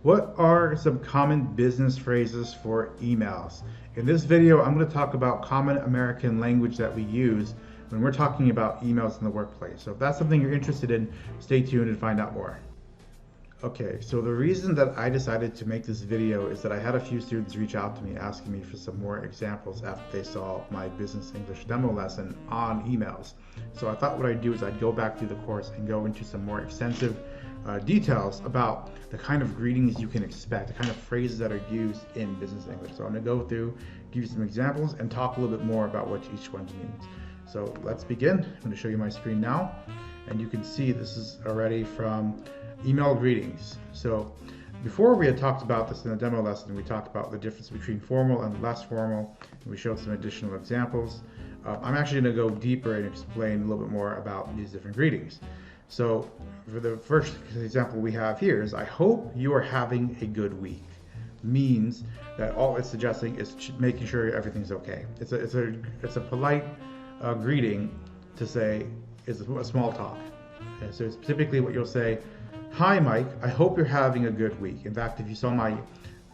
What are some common business phrases for emails? In this video, I'm going to talk about common American language that we use when we're talking about emails in the workplace. So if that's something you're interested in, stay tuned and find out more. Okay, so the reason that I decided to make this video is that I had a few students reach out to me asking me for some more examples after they saw my business English demo lesson on emails. So I thought what I'd do is I'd go back through the course and go into some more extensive details about the kind of greetings you can expect, the kind of phrases that are used in business English. So I'm going to go through, give you some examples, and talk a little bit more about what each one means. So let's begin. I'm going to show you my screen now, and you can see this is already from email greetings. So before we had talked about this in the demo lesson, we talked about the difference between formal and less formal, and we showed some additional examples. I'm actually going to go deeper and explain a little bit more about these different greetings. So for the first example we have here is, I hope you are having a good week. Means that all it's suggesting is making sure everything's okay. It's a polite greeting to say, is a small talk. Okay, so it's typically what you'll say, hi Mike, I hope you're having a good week. In fact, if you saw my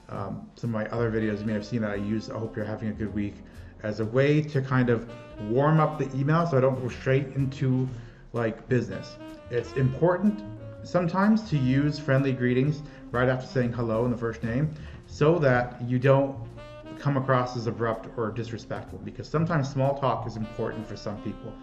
some of my other videos, you may have seen that I use I hope you're having a good week as a way to kind of warm up the email so I don't go straight into like business. It's important sometimes to use friendly greetings right after saying hello and the first name so that you don't come across as abrupt or disrespectful, because sometimes small talk is important for some people.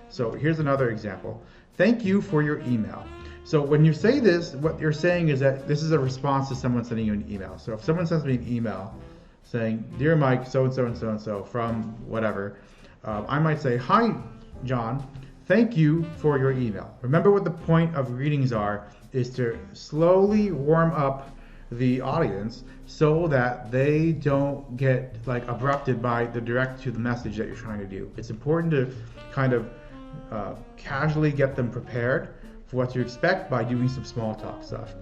So here's another example. Thank you for your email. So when you say this, what you're saying is that this is a response to someone sending you an email. So if someone sends me an email saying, Dear Mike, so-and-so and so-and-so from whatever, I might say, hi, John, thank you for your email. Remember what the point of greetings are, is to slowly warm up the audience so that they don't get like abrupted by the direct to the message that you're trying to do. It's important to kind of casually get them prepared for what to expect by doing some small talk stuff.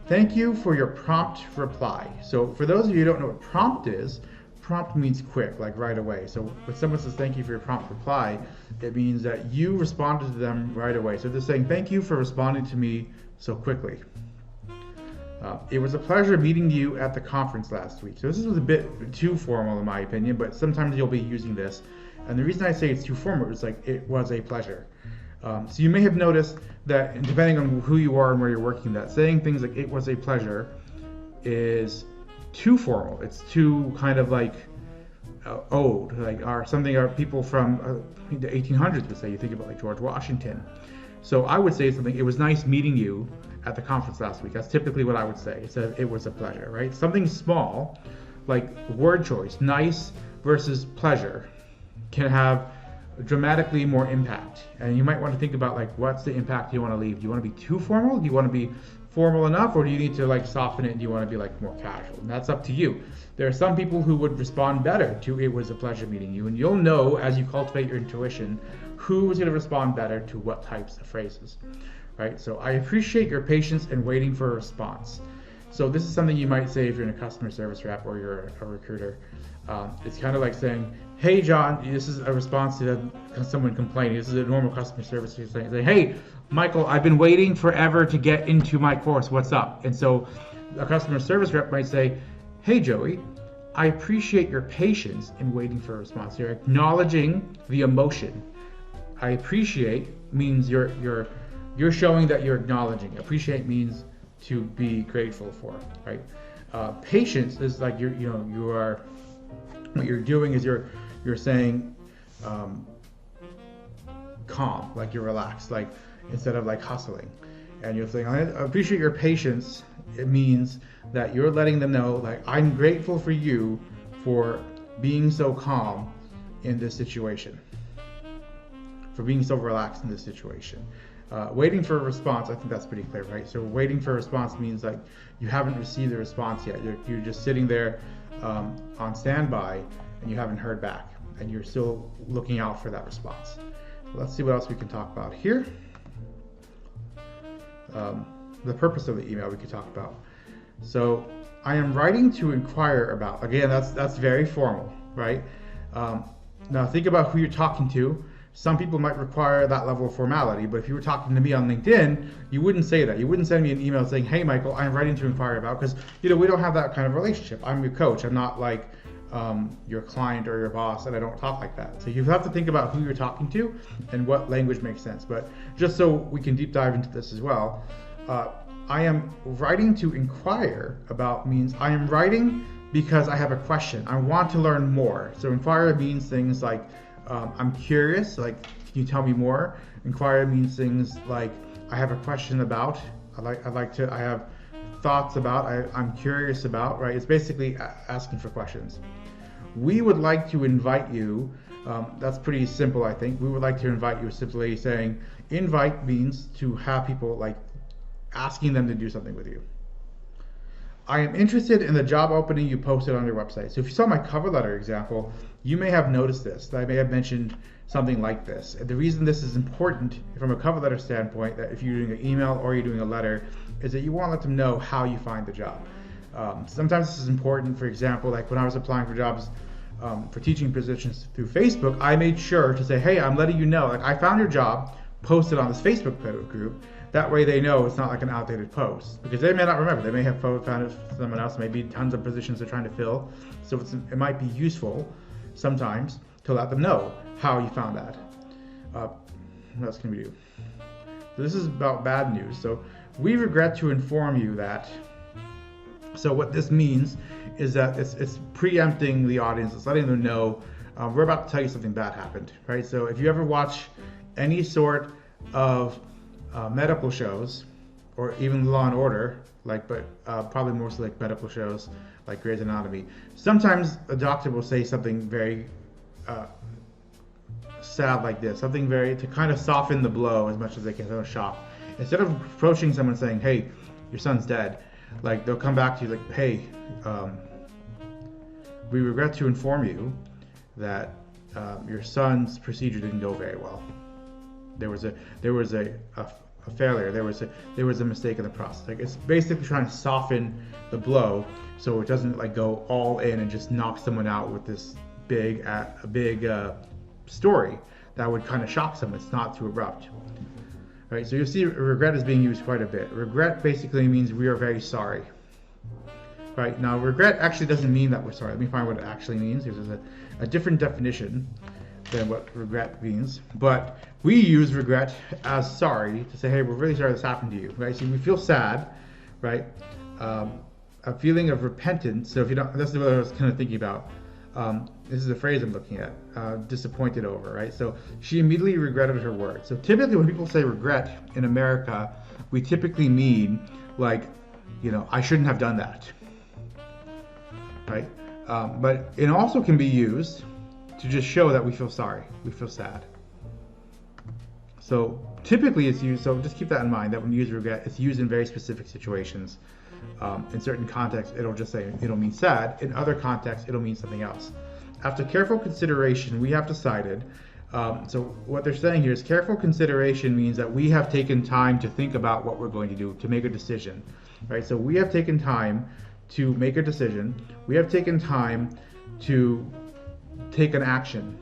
Thank you for your prompt reply. So for those of you who don't know what prompt is, prompt means quick, like right away. So when someone says thank you for your prompt reply, it means that you responded to them right away. So they're saying thank you for responding to me so quickly. It was a pleasure meeting you at the conference last week. So this was a bit too formal in my opinion, but sometimes you'll be using this. And the reason I say it's too formal is like, it was a pleasure. So you may have noticed that depending on who you are and where you're working, that saying things like it was a pleasure is too formal. It's too kind of like old, like or something our people from the 1800s would say. You think about like George Washington. So I would say something, it was nice meeting you at the conference last week. That's typically what I would say. It was a pleasure, right? Something small, like word choice, nice versus pleasure, can have dramatically more impact. And you might want to think about like, what's the impact you want to leave? Do you want to be too formal? Do you want to be formal enough, or do you need to like soften it and do you want to be like more casual? And that's up to you. There are some people who would respond better to it was a pleasure meeting you, and you'll know as you cultivate your intuition who is going to respond better to what types of phrases, right? So I appreciate your patience in waiting for a response. So this is something you might say if you're in a customer service rep or you're a recruiter. It's kind of like saying, hey John, this is a response to someone complaining. This is a normal customer service saying, hey Michael, I've been waiting forever to get into my course, what's up? And so a customer service rep might say, hey Joey, I appreciate your patience in waiting for a response. You're acknowledging the emotion. I appreciate means you're showing that you're acknowledging. Appreciate means to be grateful for, right? Patience is like you are. What you're doing is you're saying calm, like you're relaxed, like instead of like hustling. And you're saying, I appreciate your patience. It means that you're letting them know, like, I'm grateful for you for being so calm in this situation, for being so relaxed in this situation. Waiting for a response, I think that's pretty clear, right? So waiting for a response means like you haven't received a response yet. You're just sitting there on standby and you haven't heard back and you're still looking out for that response. So let's see what else we can talk about here. The purpose of the email we could talk about. So I am writing to inquire about, again, that's very formal, right? Now think about who you're talking to. Some people might require that level of formality, but if you were talking to me on LinkedIn, you wouldn't say that. You wouldn't send me an email saying, hey, Michael, I'm writing to inquire about, because we don't have that kind of relationship. I'm your coach. I'm not like your client or your boss, and I don't talk like that. So you have to think about who you're talking to and what language makes sense. But just so we can deep dive into this as well, I am writing to inquire about means I am writing because I have a question. I want to learn more. So inquire means things like I'm curious, like can you tell me more? Inquire means things like I have a question about, I have thoughts about, I'm curious about, right? It's basically asking for questions. We would like to invite you, that's pretty simple, I think. We would like to invite you, simply saying, invite means to have people like asking them to do something with you. I am interested in the job opening you posted on your website. So if you saw my cover letter example, you may have noticed this, that I may have mentioned something like this. And the reason this is important from a cover letter standpoint, that if you're doing an email or you're doing a letter, is that you want to let them know how you find the job. Sometimes this is important. For example, like when I was applying for jobs for teaching positions through Facebook, I made sure to say, hey, I'm letting you know, like I found your job posted on this Facebook group. That way they know it's not like an outdated post, because they may not remember. They may have found it for someone else, maybe tons of positions they're trying to fill. So it might be useful sometimes to let them know how you found that. What else can we do? So this is about bad news. So we regret to inform you that. So what this means is that it's preempting the audience. It's letting them know we're about to tell you something bad happened, right? So if you ever watch any sort of medical shows, or even Law and Order, probably mostly like medical shows like Grey's Anatomy, sometimes a doctor will say something very sad like this, something very to kind of soften the blow as much as they can, so shock. Instead of approaching someone saying, hey, your son's dead, like they'll come back to you like, hey, we regret to inform you that your son's procedure didn't go very well. There was a failure. There was a mistake in the process. Like it's basically trying to soften the blow so it doesn't like go all in and just knock someone out with this big story that would kind of shock someone. It's not too abrupt. Right? So you'll see regret is being used quite a bit. Regret basically means we are very sorry. Right? Now regret actually doesn't mean that we're sorry. Let me find what it actually means. There's a different definition than what regret means, but we use regret as sorry to say, hey, we're really sorry this happened to you, right? So we feel sad, right? A feeling of repentance. So if you don't, that's what I was kind of thinking about. This is a phrase I'm looking at, disappointed over, right? So she immediately regretted her words. So typically when people say regret in America, we typically mean like, I shouldn't have done that, right? But it also can be used to just show that we feel sorry, we feel sad. So typically it's used, so just keep that in mind, that when you use regret, it's used in very specific situations. In certain contexts, it'll mean sad. In other contexts, it'll mean something else. After careful consideration, we have decided, so what they're saying here is careful consideration means that we have taken time to think about what we're going to do, to make a decision, right? So we have taken time to make a decision. We have taken time to take an action.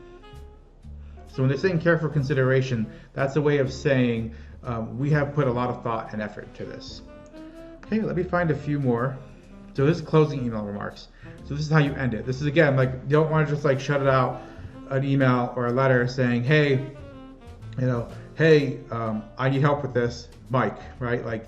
So when they're saying careful consideration, that's a way of saying we have put a lot of thought and effort to this. Okay, let me find a few more. So this is closing email remarks. So this is how you end it. This is again, like you don't want to just like shut it out an email or a letter saying, hey, I need help with this, Mike, right? Like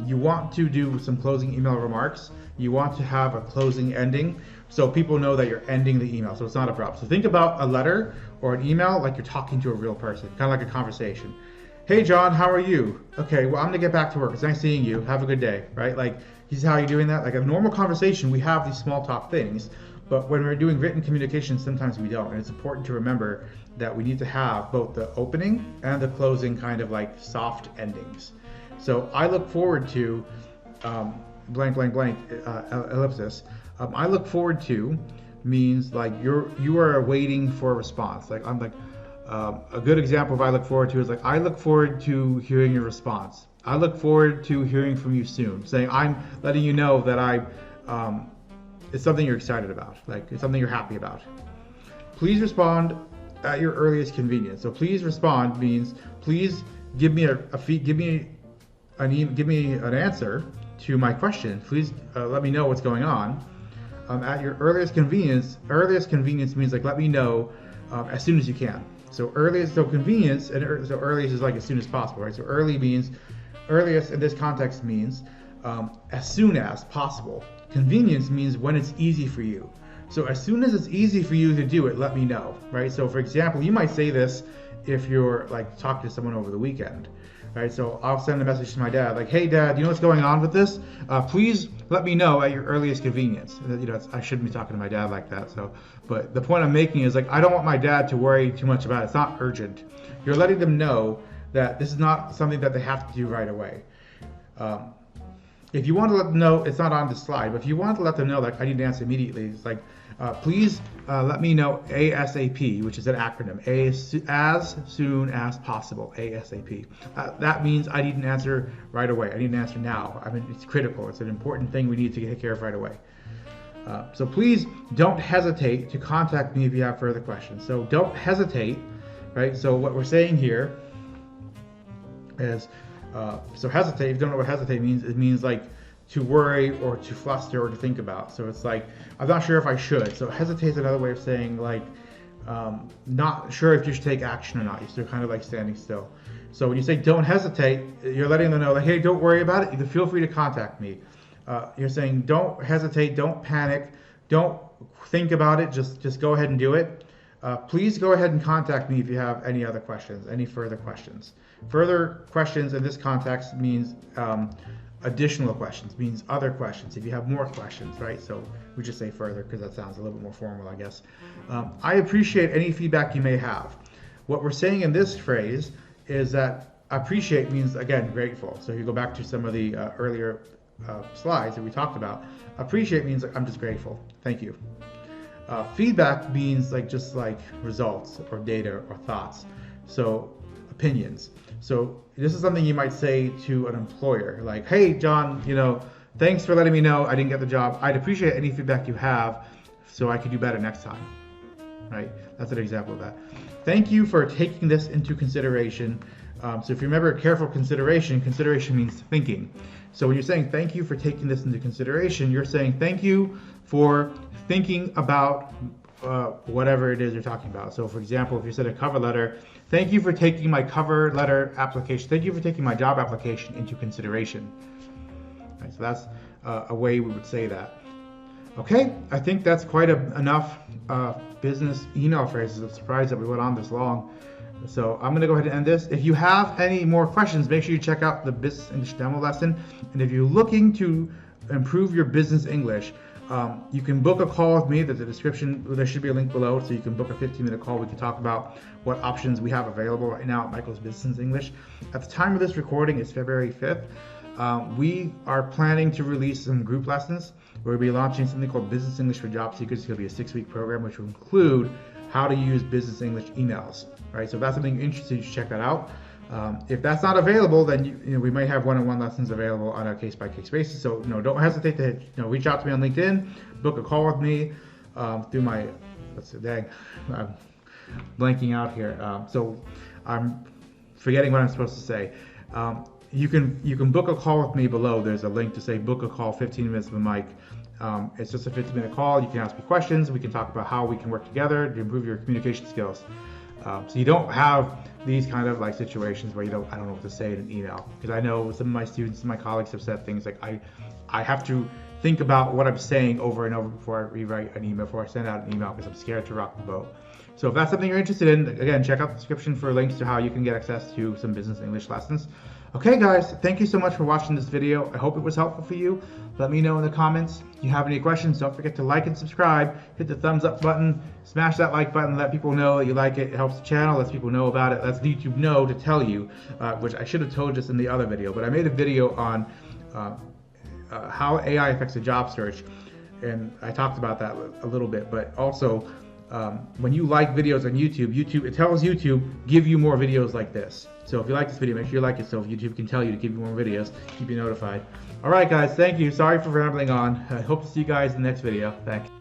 you want to do some closing email remarks. You want to have a closing ending so people know that you're ending the email, so it's not abrupt. So think about a letter or an email like you're talking to a real person, kind of like a conversation. Hey John, how are you? Okay, well I'm gonna get back to work. It's nice seeing you. Have a good day, right? Like, this is how you're doing that. Like a normal conversation, we have these small talk things, but when we're doing written communication, sometimes we don't. And it's important to remember that we need to have both the opening and the closing kind of like soft endings. So I look forward to blank, blank, blank, ellipsis. I look forward to means like you are waiting for a response. Like I'm like, a good example of I look forward to is like, I look forward to hearing your response. I look forward to hearing from you soon. Saying I'm letting you know that it's something you're excited about. Like it's something you're happy about. Please respond at your earliest convenience. So please respond means please give me give me an answer to my question. Please let me know what's going on at your earliest convenience. Earliest convenience means like let me know as soon as you can. So earliest, so convenience, and so earliest is like as soon as possible, right? So early means, earliest in this context means as soon as possible. Convenience means when it's easy for you. So as soon as it's easy for you to do it, let me know, right? So for example, you might say this if you're like talking to someone over the weekend, right? So I'll send a message to my dad, like, hey dad, you know what's going on with this? Please let me know at your earliest convenience. You know, I shouldn't be talking to my dad like that. So, but the point I'm making is like, I don't want my dad to worry too much about it. It's not urgent. You're letting them know that this is not something that they have to do right away. If you want to let them know, it's not on the slide, but if you want to let them know, like, I need to answer immediately, it's like, please let me know ASAP, which is an acronym, as soon as possible, ASAP. That means I need an answer right away. I need an answer now. I mean, it's critical. It's an important thing we need to take care of right away. So please don't hesitate to contact me if you have further questions. So don't hesitate, right? So what we're saying here is, so hesitate, if you don't know what hesitate means, it means like to worry or to fluster or to think about. So it's like, I'm not sure if I should. So hesitate is another way of saying like, not sure if you should take action or not. You're still kind of like standing still. So when you say don't hesitate, you're letting them know like, hey, don't worry about it. You can feel free to contact me. You're saying don't hesitate, don't panic, don't think about it, just go ahead and do it. Please go ahead and contact me if you have any other questions, any further questions. Further questions in this context means additional questions, means other questions, if you have more questions, right? So we just say further because that sounds a little bit more formal, I guess. I appreciate any feedback you may have. What we're saying in this phrase is that appreciate means, again, grateful. So if you go back to some of the earlier slides that we talked about, appreciate means like, I'm just grateful, thank you. Feedback means like just like results or data or thoughts, so opinions. So this is something you might say to an employer, like, hey John, you know, thanks for letting me know I didn't get the job. I'd appreciate any feedback you have so I could do better next time, right? That's an example of that. Thank you for taking this into consideration. So if you remember, careful consideration means thinking. So when you're saying thank you for taking this into consideration, you're saying thank you for thinking about whatever it is you're talking about. So for example, if you said a cover letter, thank you for taking my cover letter application, thank you for taking my job application into consideration. Right, so that's a way we would say that. Okay, I think that's quite enough business email phrases. I'm surprised that we went on this long. So I'm going to go ahead and end this. If you have any more questions, make sure you check out the Business English demo lesson. And if you're looking to improve your business English, you can book a call with me. There's a description. There should be a link below, so you can book a 15-minute call. We can talk about what options we have available right now at Michael's Business English. At the time of this recording, it's February 5th. We are planning to release some group lessons. We'll be launching something called Business English for Job Seekers. It's going to be a 6-week program, which will include how to use business English emails. Right? So if that's something you're interested, you should check that out. If that's not available, then you know, we might have one-on-one lessons available on a case-by-case basis. So don't hesitate to reach out to me on LinkedIn, book a call with me through my I'm blanking out here. So I'm forgetting what I'm supposed to say. You can book a call with me below. There's a link to say book a call, 15 minutes with Mike. It's just a 15-minute call. You can ask me questions. We can talk about how we can work together to improve your communication skills. So you don't have these kind of like situations where I don't know what to say in an email, because I know some of my students and my colleagues have said things like I have to think about what I'm saying over and over before I rewrite an email, before I send out an email, because I'm scared to rock the boat. So if that's something you're interested in, again, check out the description for links to how you can get access to some business English lessons. Okay guys, thank you so much for watching this video. I hope it was helpful for you. Let me know in the comments if you have any questions. Don't forget to like and subscribe, hit the thumbs up button, smash that like button, let people know that you like it. It helps the channel, lets people know about it, lets YouTube know to tell you, which I should have told this in the other video, but I made a video on how AI affects the job search, and I talked about that a little bit, but also when you like videos on YouTube, it tells YouTube, give you more videos like this. So if you like this video, make sure you like it so YouTube can tell you to give you more videos, keep you notified. Alright guys, thank you. Sorry for rambling on. I hope to see you guys in the next video. Thanks.